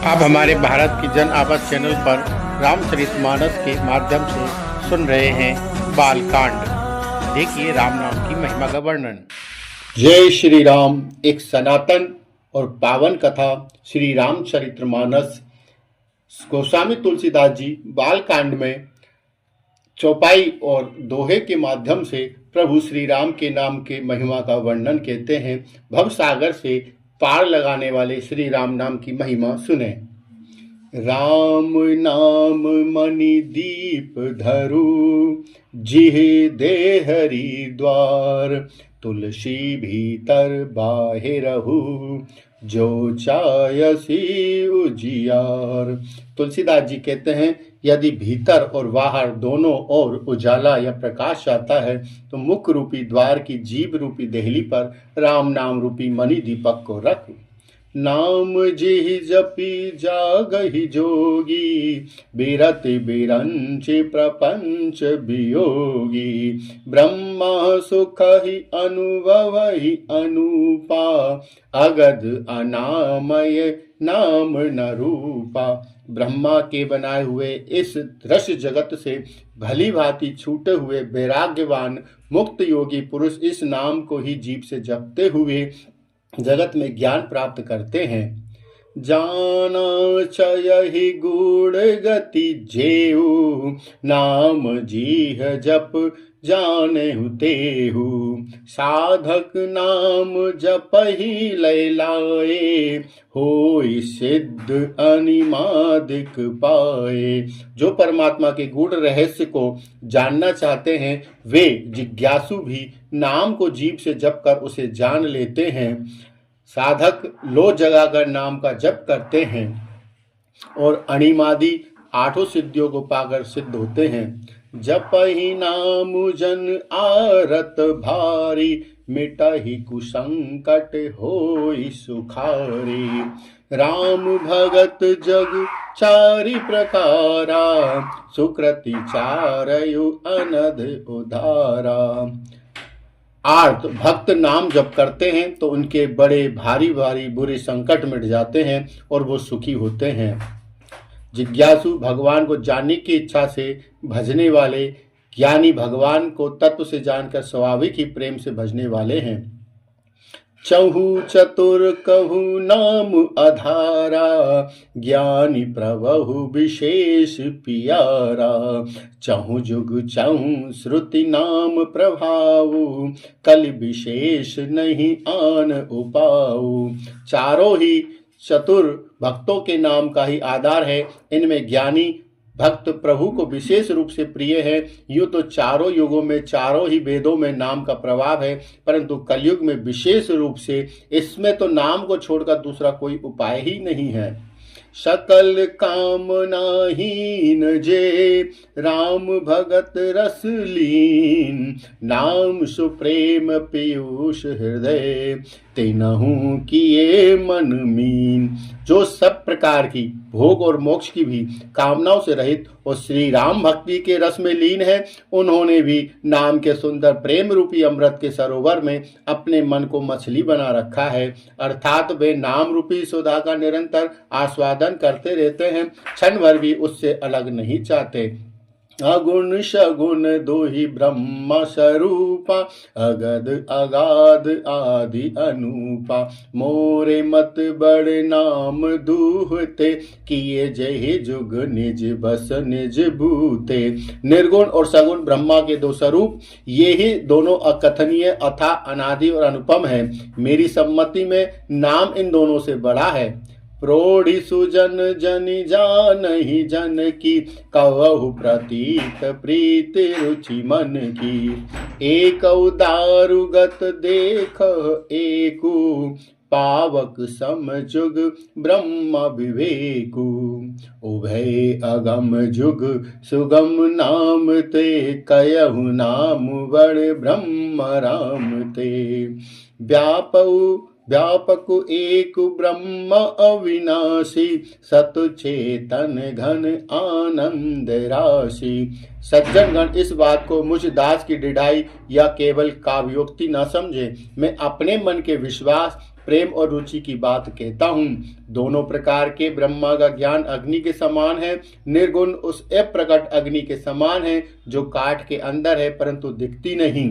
आप हमारे भारत की जन आवाज चैनल पर रामचरितमानस के माध्यम से सुन रहे हैं बालकांड। देखिए राम नाम की महिमा का वर्णन। जय श्री राम। एक सनातन और पावन कथा श्री रामचरितमानस गोस्वामी तुलसीदास जी बालकांड में चौपाई और दोहे के माध्यम से प्रभु श्री राम के नाम के महिमा का वर्णन कहते हैं। भवसागर से पार लगाने वाले श्री राम नाम की महिमा सुने। राम नाम मणि दीप धरु, जिह दे हरि द्वार। तुलसी भीतर बाहिरहु, जो चायसी उजियार। तुलसीदास जी कहते हैं, यदि भीतर और बाहर दोनों ओर उजाला या प्रकाश चाहता है तो मुख रूपी द्वार की जीभ रूपी देहली पर राम नाम रूपी मणि दीपक को रख। नाम जिहि जपी जागहि जोगी, बिरत बिरंच प्रपंच वियोगी। ब्रह्मा सुखहि अनुभवहि अनूपा, अगध अनामय नाम न रूपा। ब्रह्मा के बनाए हुए इस दृश्य जगत से भली भांति छूटे हुए वैराग्यवान मुक्त योगी पुरुष इस नाम को ही जीभ से जपते हुए जगत में ज्ञान प्राप्त करते हैं। जाना चयहि गुण गति जेहु, नाम जीह जप जानेहु तेहु। साधक नाम जपहि लय लाए, होई सिद्ध अनिमादिक पाए। जो परमात्मा के गूढ़ रहस्य को जानना चाहते हैं वे जिज्ञासु भी नाम को जीभ से जप कर उसे जान लेते हैं। साधक लो जगाकर नाम का जप करते हैं और अणिमादि आठों सिद्धियों को पाकर सिद्ध होते हैं। जपहि नाम जन आरत भारी, मिटहि कुसंकट होई सुखारी। राम भगत जग चारि प्रकारा, सुकृति चारयु अनध उधारा। आर्त भक्त नाम जप करते हैं तो उनके बड़े भारी भारी बुरे संकट मिट जाते हैं और वो सुखी होते हैं। जिज्ञासु भगवान को जानने की इच्छा से भजने वाले, ज्ञानी भगवान को तत्व से जानकर स्वाभाविक ही प्रेम से भजने वाले हैं। चहु चतुर कहु नाम आधारा, ज्ञानी प्रभु विशेष पियारा। चहु जुग चहु श्रुति नाम प्रभाऊ, कल विशेष नहीं आन उपाऊ। चारों ही चतुर भक्तों के नाम का ही आधार है। इनमें ज्ञानी भक्त प्रभु को विशेष रूप से प्रिय है। यूं तो चारों युगों में चारों ही वेदों में नाम का प्रभाव है, परंतु कलयुग में विशेष रूप से इसमें तो नाम को छोड़कर दूसरा कोई उपाय ही नहीं है। सकल कामनाहीन जे, राम भगत रस लीन। नाम सुप्रेम पीयूष हृदय, तिनहु किए मन मीन। जो सब प्रकार की भोग और मोक्ष की भी कामनाओं से रहित और श्री राम भक्ति के रस में लीन है, उन्होंने भी नाम के सुंदर प्रेम रूपी अमृत के सरोवर में अपने मन को मछली बना रखा है। अर्थात वे नाम रूपी सुधा का निरंतर आस्वादन करते रहते हैं, क्षण भर भी उससे अलग नहीं चाहते। अगुण सगुण दोहि ब्रह्म स्वरूपा, अगध अगाध आदि अनूपा। मोरे मत बड़ नाम दूहते, किए जय जुग निज बस निज भूते। निर्गुण और सगुण ब्रह्मा के दो स्वरूप, ये ही दोनों अकथनीय अथा अनादि और अनुपम है। मेरी सम्मति में नाम इन दोनों से बड़ा है। प्रोढ़ि सुजन जनि जानहि जन की, कहु प्रतीत प्रीति रुचि मन की। एक दारुगत देख एकु, पावक समजुग ब्रह्म विवेकु। उभय अगम जुग सुगम नाम ते, कयहु नाम बड़ ब्रह्म राम ते। व्यापक एक ब्रह्म अविनाशी, सतु चेतन घन आनंद राशि। सज्जनगण इस बात को मुझ दास की डिढ़ाई या केवल काव्योक्ति न समझे। मैं अपने मन के विश्वास प्रेम और रुचि की बात कहता हूँ। दोनों प्रकार के ब्रह्मा का ज्ञान अग्नि के समान है। निर्गुण उस अप्रकट अग्नि के समान है जो काठ के अंदर है परंतु दिखती नहीं।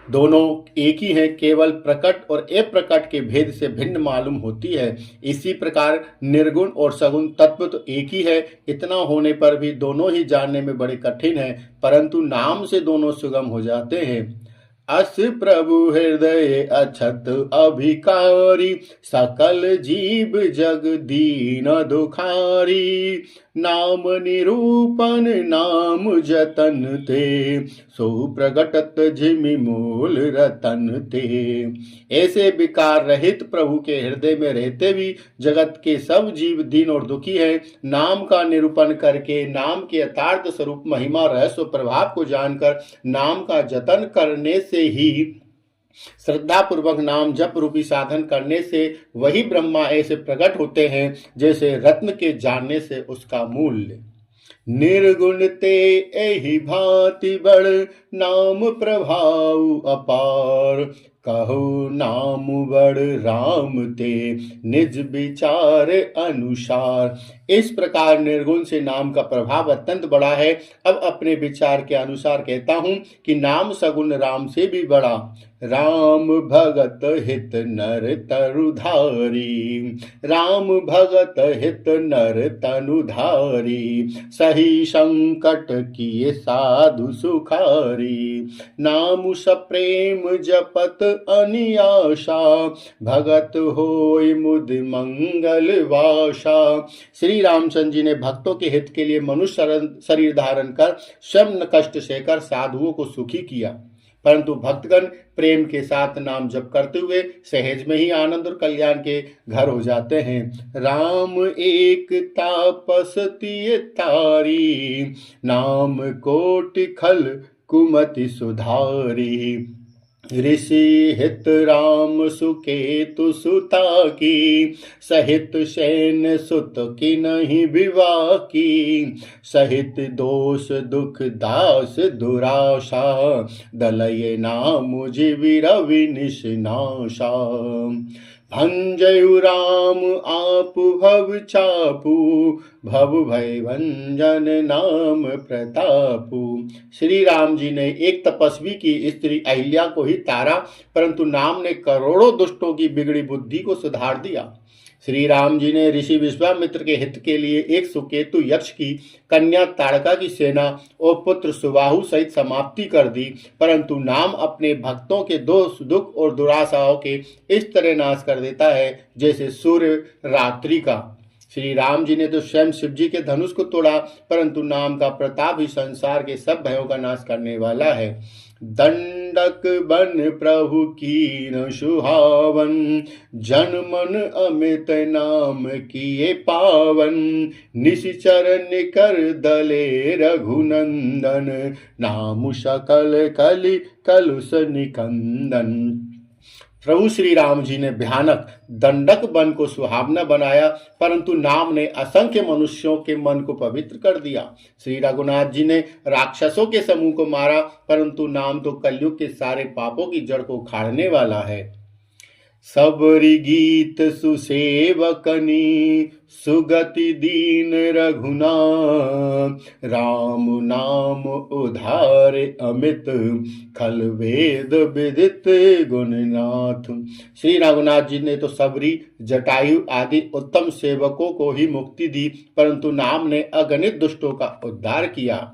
दोनों एक ही हैं, केवल प्रकट और अप्रकट के भेद से भिन्न मालूम होती है। इसी प्रकार निर्गुण और सगुण तत्व तो एक ही है। इतना होने पर भी दोनों ही जानने में बड़े कठिन है, परंतु नाम से दोनों सुगम हो जाते हैं। अस प्रभु हृदय अछत अभिकारी, सकल जीव जग दीन दुखारी। नाम निरूपण नाम जतन ते, सो प्रगटत जिमि मूल रतन ते। ऐसे विकार रहित प्रभु के हृदय में रहते भी जगत के सब जीव दीन और दुखी हैं। नाम का निरूपण करके नाम के यथार्थ स्वरूप महिमा रहस्य प्रभाव को जानकर नाम का जतन करने से ही, श्रद्धा पूर्वक नाम जप रूपी साधन करने से वही ब्रह्मा ऐसे प्रकट होते हैं जैसे रत्न के जानने से उसका मूल्य। निर्गुण ते एहि भांति बड़, नाम प्रभाव अपार। कहो नाम बड़ राम ते, निज विचार अनुसार। इस प्रकार निर्गुण से नाम का प्रभाव अत्यंत बड़ा है। अब अपने विचार के अनुसार कहता हूँ कि नाम सगुण राम से भी बड़ा। राम भगत हित नर तरुधारी, राम भगत हित नर तनुधारी। सही संकट किए साधु सुखारी, नाम सप्रेम जपत अनियाशा। भगत होय मुद मंगल वासा। श्री रामचंद्र जी ने भक्तों के हित के लिए मनुष्य शरीर धारण कर स्वयं कष्ट सहकर साधुओं को सुखी किया, परंतु भक्तगण प्रेम के साथ नाम जप करते हुए सहज में ही आनंद और कल्याण के घर हो जाते हैं। राम एक तापस तिय तारी, नाम कोटि खल कुमति सुधारी। ऋषि हित राम सुकेतु सुता की, सहित सैन सुत की नहीं विवाह की। सहित दोष दुख दास दुराशा, दलये नाम जीवि रवि निशनाशा। भंजयु राम आप भव चापू, भव भय भंजन नाम प्रतापू। श्री राम जी ने एक तपस्वी की स्त्री अहिल्या को ही तारा, परंतु नाम ने करोड़ों दुष्टों की बिगड़ी बुद्धि को सुधार दिया। श्री राम जी ने ऋषि विश्वामित्र के हित के लिए एक सुकेतु यक्ष की कन्या ताड़का की सेना और पुत्र सुबाहु सहित समाप्ति कर दी, परंतु नाम अपने भक्तों के दोष दुख और दुराशाओं के इस तरह नाश कर देता है जैसे सूर्य रात्रि का। श्री राम जी ने तो स्वयं शिव जी के धनुष को तोड़ा, परंतु नाम का प्रताप ही संसार के सब भयों का नाश करने वाला है। दंडक बन प्रभु कीन सुहावन, जन मन अमित नाम किए पावन। निशिचर निकर दले रघुनंदन, नाम सकल कलि कलुष निकंदन। प्रभु श्री राम जी ने भयानक दंडक वन को सुहावना बनाया, परंतु नाम ने असंख्य मनुष्यों के मन को पवित्र कर दिया। श्री रघुनाथ जी ने राक्षसों के समूह को मारा, परंतु नाम तो कलयुग के सारे पापों की जड़ को उखाड़ने वाला है। सबरी गीत सुसेवकनी, सुगति दीन रघुना। राम नाम उधार अमित, खल वेद विदित गुणनाथ। श्री रघुनाथ जी ने तो सबरी जटायु आदि उत्तम सेवकों को ही मुक्ति दी, परंतु नाम ने अगणित दुष्टों का उद्धार किया।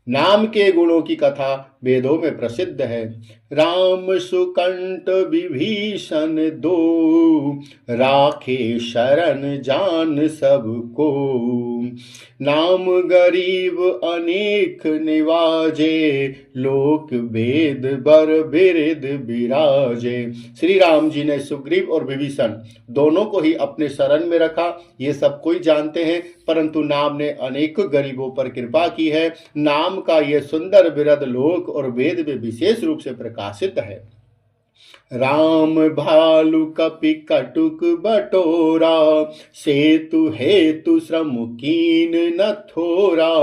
नाम के गुणों की कथा वेदों में प्रसिद्ध है। राम सुकंठ विभीषण दो, राखे शरण जान सबको। नाम गरीब अनेक निवाजे, लोक वेद बर बिरद विराजे। श्री राम जी ने सुग्रीव और विभीषण दोनों को ही अपने शरण में रखा, ये सब कोई जानते हैं, परंतु नाम ने अनेक गरीबों पर कृपा की है। नाम का यह सुंदर बिरद लोक और वेद में विशेष रूप से प्रकाशित है। राम भालु कपि कटुक बटोरा, सेतु हेतु श्रम कीन न थोरा।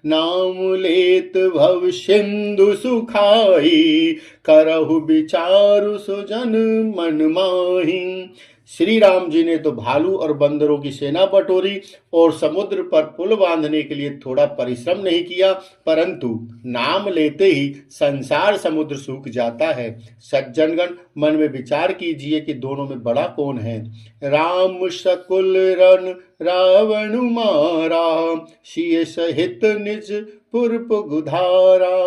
नाम लेत भव सिंधु सुखाई, करहु विचारु सुजन मन माही। श्री राम जी ने तो भालू और बंदरों की सेना बटोरी और समुद्र पर पुल बांधने के लिए थोड़ा परिश्रम नहीं किया, परंतु नाम लेते ही संसार समुद्र सूख जाता है। सज्जनगण, मन में विचार कीजिए कि दोनों में बड़ा कौन है। राम सकुल रन रावण मारा, सिय सहित निज पुरप गुधारा।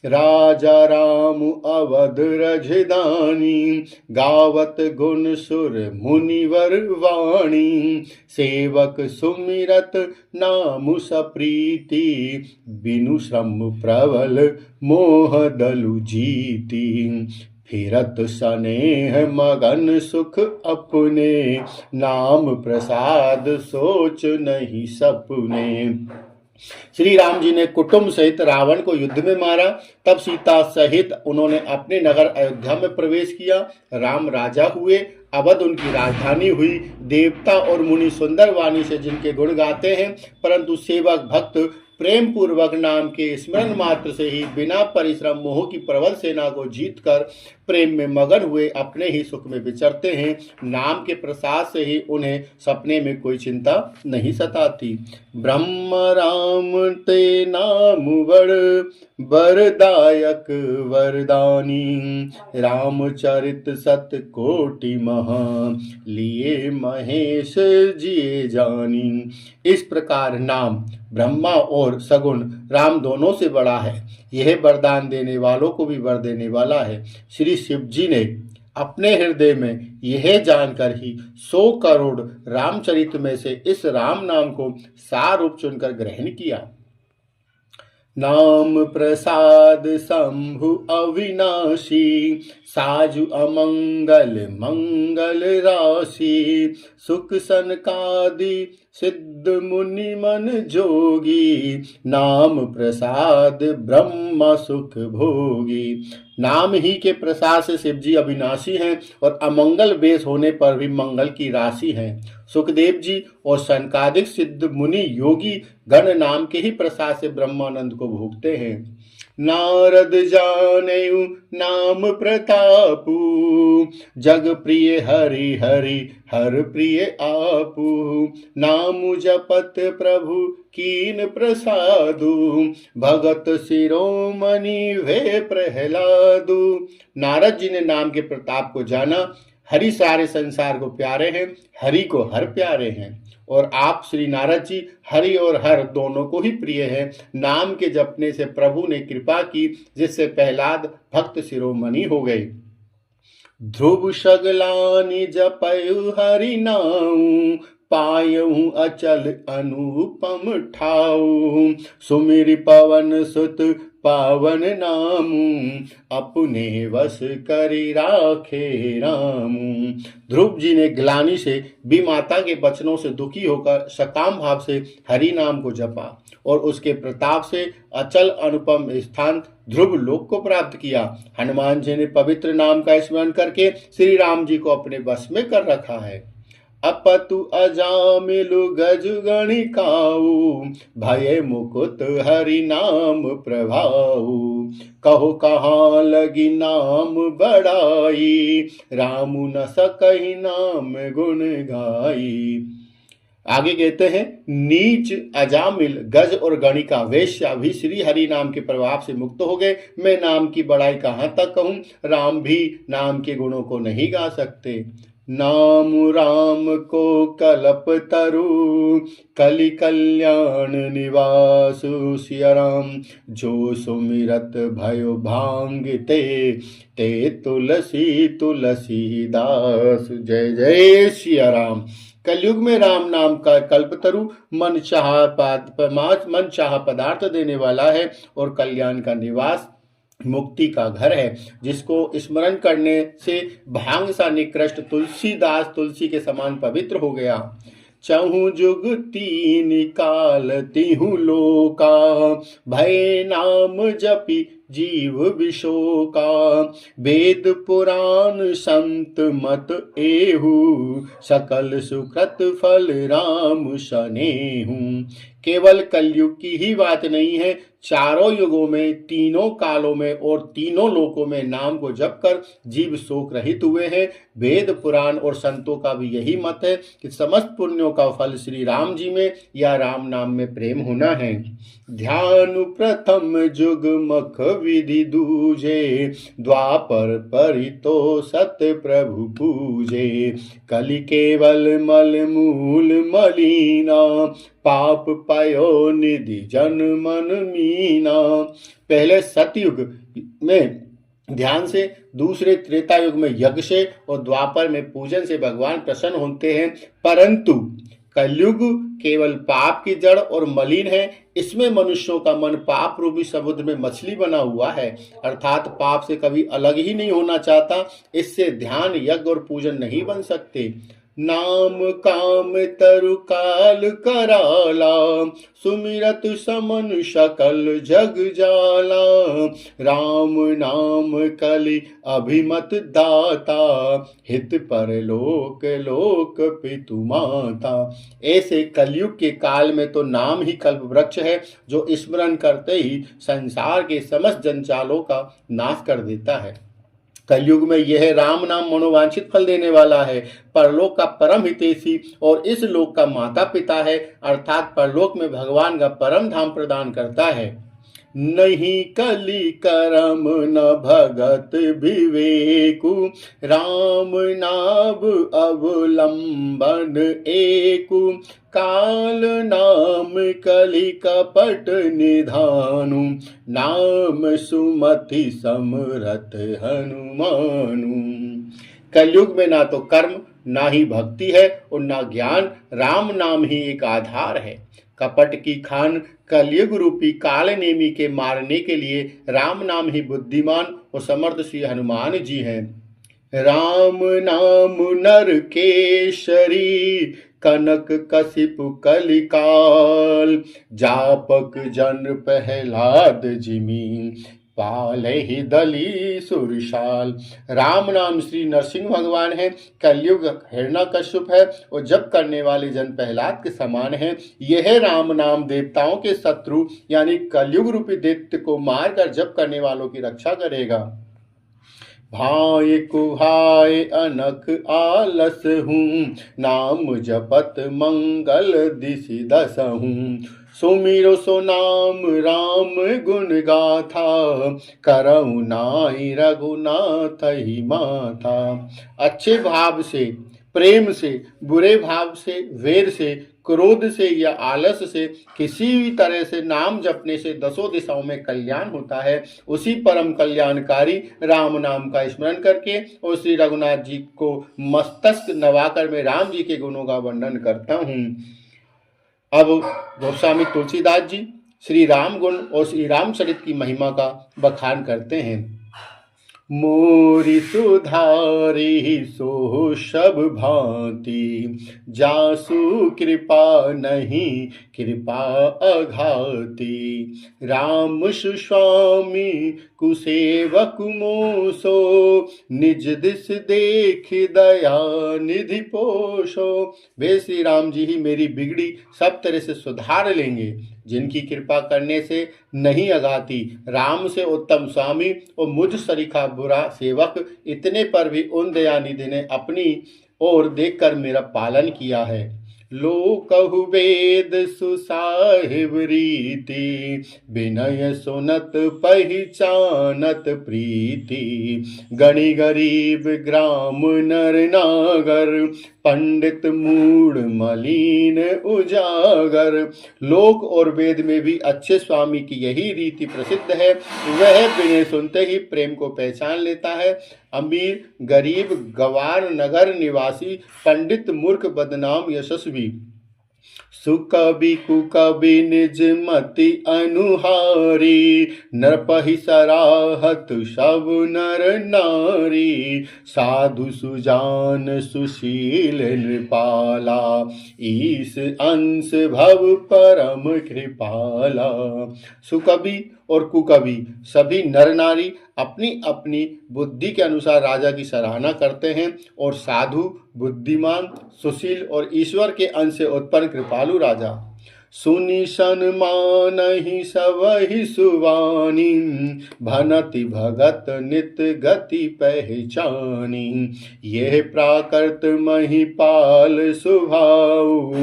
राजा राम अवध रजदानी, गावत गुण सुर मुनिवर वाणी। सेवक सुमिरत नाम सप्रीति, बिनु श्रम प्रबल मोह दलु जीति। फिरत स्नेह मगन सुख अपने, नाम प्रसाद सोच नहीं सपने। श्री राम जी ने कुटुंब सहित रावण को युद्ध में मारा। तब सीता सहित उन्होंने अपने नगर अयोध्या में प्रवेश किया। राम राजा हुए, अवध उनकी राजधानी हुई। देवता और मुनि सुंदर वाणी से जिनके गुण गाते हैं, परंतु सेवक भक्त प्रेम पूर्वक नाम के स्मरण मात्र से ही बिना परिश्रम मोह की प्रबल सेना को जीतकर प्रेम में मगन हुए अपने ही सुख में विचरते हैं। नाम के प्रसाद से ही उन्हें सपने में कोई चिंता नहीं सताती। ब्रह्म राम ते नाम वरदायक वरदानी, रामचरित सत कोटि महा, लिए महेश जिए जानी। इस प्रकार नाम ब्रह्मा और सगुण राम दोनों से बड़ा है। यह वरदान देने वालों को भी वर देने वाला है। श्री शिव जी ने अपने हृदय में यह जानकर ही 100 करोड़ रामचरित में से इस राम नाम को सार रूप चुनकर ग्रहण किया। नाम प्रसाद शंभु अविनाशी, साजु अमंगल मंगल राशि। सुख सनकादि सिद्ध मुनि मन जोगी, नाम प्रसाद ब्रह्म सुख भोगी। नाम ही के प्रसाद से शिव जी अविनाशी हैं और अमंगल वेश होने पर भी मंगल की राशि हैं। सुखदेव जी और सनकादिक सिद्ध मुनि योगी गण नाम के ही प्रसाद से ब्रह्मानंद को भोगते हैं। नारद जानेउ नाम प्रतापु, जग प्रिय हरि हरि हर प्रिय आपू। नाम जपत प्रभु कीन प्रसादु, भगत शिरोमणि वे प्रहलादु। नारद जी ने नाम के प्रताप को जाना। हरि सारे संसार को प्यारे हैं, हरि को हर प्यारे हैं। और आप श्री नारद जी हरि और हर दोनों को ही प्रिय हैं। नाम के जपने से प्रभु ने कृपा की, जिससे प्रहलाद भक्त शिरोमणि हो गए। ध्रुव सगलानि जपयु हरि नाउ, पायहु अचल अनुपम ठाऊ। सुमिर पवन सुत पावन नामु, अपने वश करि राखे रामू। ध्रुव जी ने ग्लानि से भी माता के वचनों से दुखी होकर सकाम भाव से हरि नाम को जपा और उसके प्रताप से अचल अनुपम स्थान ध्रुव लोक को प्राप्त किया। हनुमान जी ने पवित्र नाम का स्मरण करके श्री राम जी को अपने वश में कर रखा है। अपतु अजामिलु गज गणिकाऊ, भय मुकुत हरि नाम प्रभाऊ। कहो कहाँ लगी नाम बड़ाई, रामु न सकहि नाम गुण गाई। आगे कहते हैं, नीच अजामिल गज और गणिका वेश्या भी श्री हरि नाम के प्रभाव से मुक्त हो गए। मैं नाम की बड़ाई कहाँ तक कहूँ, राम भी नाम के गुणों को नहीं गा सकते। नाम राम को कल्प तरु, कलि कल्याण निवासु। सिया राम जो सुमिरत भयो भांगते, ते तुलसी तुलसी दास। जय जय सिया राम। कलयुग में राम नाम का कल्पतरु मन चाह पदार्थ देने वाला है और कल्याण का निवास मुक्ति का घर है, जिसको स्मरण करने से भांग सा निकृष्ट तुलसीदास तुलसी के समान पवित्र हो गया। चहु जुग तीन काल तिहु लोका, भय नाम जपि जीव विशोका। वेद पुराण संत मत एहू, सकल सुकृत फल राम सनेहू। केवल कलयुग की ही बात नहीं है, चारों युगों में, तीनों कालों में और तीनों लोकों में नाम को जप कर जीव शोक रहित हुए हैं। वेद पुराण और संतों का भी यही मत है कि समस्त पुण्यों का फल श्री राम जी में या राम नाम में प्रेम होना है। ध्यान प्रथम जुग मख विधि दूजे, द्वापर परितो सत प्रभु पूजे। कलि केवल मल मूल मलीना, पाप पयो निधि जन मन मीना। पहले सतयुग में ध्यान से, दूसरे त्रेता युग में यज्ञ से और द्वापर में पूजन से भगवान प्रसन्न होते हैं। परंतु कलयुग केवल पाप की जड़ और मलिन है। इसमें मनुष्यों का मन पाप रूपी समुद्र में मछली बना हुआ है, अर्थात पाप से कभी अलग ही नहीं होना चाहता। इससे ध्यान, यज्ञ और पूजन नहीं बन सकते। नाम काम तरु काल कराला, सुमिरत समन सकल जग जाला। राम नाम कलि अभिमत दाता, हित परलोक लोक पितु माता। ऐसे कलयुग के काल में तो नाम ही कल्प वृक्ष है, जो स्मरण करते ही संसार के समस्त जंजालों का नाश कर देता है। कलयुग में यह राम नाम मनोवांछित फल देने वाला है, परलोक का परम हितैषी और इस लोक का माता पिता है, अर्थात परलोक में भगवान का परम धाम प्रदान करता है। नहीं कलि करम न भगत विवेकु, राम नाम अवलंबन एकु। काल नाम कलि कपट निधानु, नाम सुमति समरथ हनुमानु। कलयुग में ना तो कर्म, ना ही भक्ति है और ना ज्ञान, राम नाम ही एक आधार है। कपट की खान कलयुग रूपी काल नेमी के मारने के लिए राम नाम ही बुद्धिमान और समर्थ श्री हनुमान जी हैं। राम नाम नर केशरी, कनक कसिपु कलिकाल। जापक जन प्रहलाद जिमी, पाले ही दली सुरशाल। राम नाम श्री नरसिंह भगवान है, कलयुग हिरण्यकश्यप है और जप करने वाले जन प्रहलाद के समान है। यह राम नाम देवताओं के शत्रु यानी कलयुग रूपी दैत्य को मारकर जप करने वालों की रक्षा करेगा। भाय कुहाय अनख आलस हूँ, नाम जपत मंगल दिशि दसहूँ। सुमिरो सो नाम राम गुण गाथा, करऊ नाई रघुनाथ ही माथा। अच्छे भाव से, प्रेम से, बुरे भाव से, वेर से, क्रोध से या आलस से किसी भी तरह से नाम जपने से दसों दिशाओं में कल्याण होता है। उसी परम कल्याणकारी राम नाम का स्मरण करके और श्री रघुनाथ जी को मस्तक नवाकर मैं राम जी के गुणों का वर्णन करता हूँ। अब गोस्वामी तुलसीदास जी श्री राम गुण और श्री रामचरित की महिमा का बखान करते हैं। मोरी सुधारी सो सब भांति, जासु कृपा नहीं कृपा अघाती। राम सुस्वामी कुसेवक मोसो, निज दिस देख दया निधि पोषो। वे श्री राम जी ही मेरी बिगड़ी सब तरह से सुधार लेंगे, जिनकी कृपा करने से नहीं अगाती। राम से उत्तम स्वामी और मुझ सरीखा बुरा सेवक, इतने पर भी उन दयानिधि ने अपनी ओर देखकर मेरा पालन किया है। लोकहु वेद सुसाहिब रीति, विनय सुनत पहचानत प्रीति। गणी गरीब ग्राम नर नागर, पंडित मूढ़ मलिन उजागर। लोक और वेद में भी अच्छे स्वामी की यही रीति प्रसिद्ध है। वह विनय सुनते ही प्रेम को पहचान लेता है। अमीर गरीब, गवार, नगर निवासी, पंडित मूर्ख, बदनाम, यशस्वी, सुकवि कुकवि निज मति अनुहारी, नरपहि सराहत सब नर नारी। साधु सुजान सुशील नृपाला, ईश अंश भव परम कृपाला। सुकवि और कुकवि सभी नर नारी अपनी अपनी बुद्धि के अनुसार राजा की सराहना करते हैं, और साधु, बुद्धिमान, सुशील और ईश्वर के अंश से उत्पन्न कृपालु राजा सुनि सन्मानहि सबहि सुवानी, भनति भगत नित गति पहचानी। यह प्राकृत महिपाल सुभाऊ,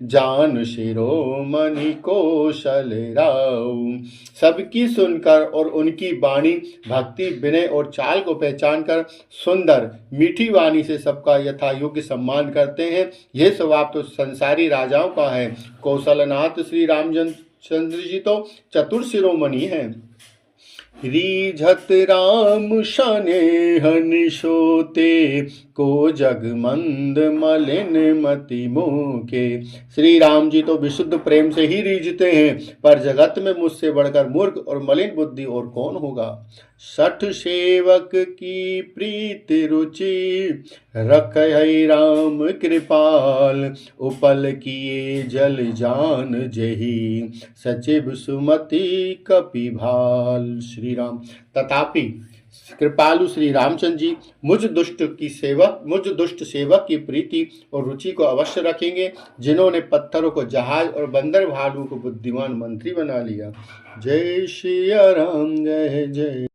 जान शिरोमणि कौशल राऊ। सबकी सुनकर और उनकी वाणी, भक्ति, विनय और चाल को पहचान कर सुंदर मीठी वाणी से सबका यथा योग्य सम्मान करते हैं। यह स्वभाव तो संसारी राजाओं का है। कौशलनाथ श्री रामचंद्र जी तो चतुर शिरोमणि हैं। रीझत राम शनेह निशोते, को जग मंद मलिन मति मोके। श्री राम जी तो विशुद्ध प्रेम से ही रीझते हैं, पर जगत में मुझसे बढ़कर मूर्ख और मलिन बुद्धि और कौन होगा। सठ सेवक की प्रीति रुचि, रखै राम कृपाल। उपल किए जल जान जही, सचिव सुमति कपि भाल। श्री राम। तथापि कृपालु श्री रामचंद्र जी मुझ दुष्ट सेवक की प्रीति और रुचि को अवश्य रखेंगे, जिन्होंने पत्थरों को जहाज और बंदर भालू को बुद्धिमान मंत्री बना लिया। जय श्री राम, जय जय।